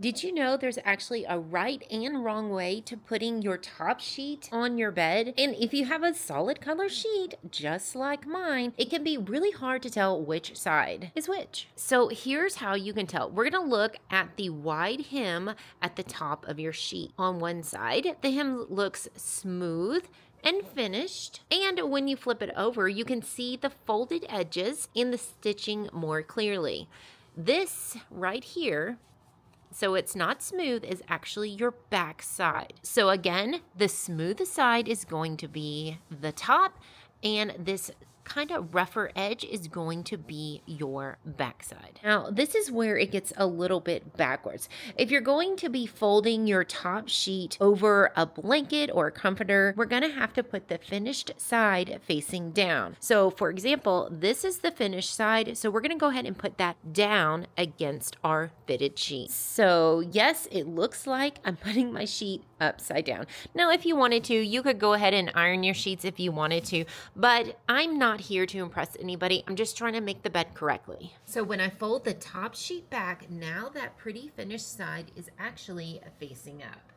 Did you know there's actually a right and wrong way to putting your top sheet on your bed? And if you have a solid color sheet, just like mine, it can be really hard to tell which side is which. So here's how you can tell. We're gonna look at the wide hem at the top of your sheet. On one side, the hem looks smooth and finished. And when you flip it over, you can see the folded edges and the stitching more clearly. This right here, so it's not smooth, is actually your back side. So again, the smooth side is going to be the top, and this kind of rougher edge is going to be your backside. Now, this is where it gets a little bit backwards. If you're going to be folding your top sheet over a blanket or a comforter, we're going to have to put the finished side facing down. So for example, this is the finished side. So we're going to go ahead and put that down against our fitted sheet. So yes, it looks like I'm putting my sheet upside down. Now, if you wanted to, you could go ahead and iron your sheets if you wanted to, but I'm not here to impress anybody. I'm just trying to make the bed correctly. So when I fold the top sheet back, now that pretty finished side is actually facing up.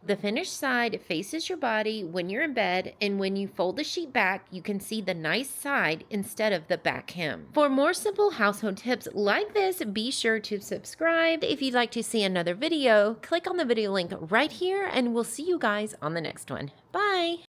The finished side faces your body when you're in bed, and when you fold the sheet back, you can see the nice side instead of the back hem. For more simple household tips like this, be sure to subscribe. If you'd like to see another video, click on the video link right here, and we'll see you guys on the next one. Bye!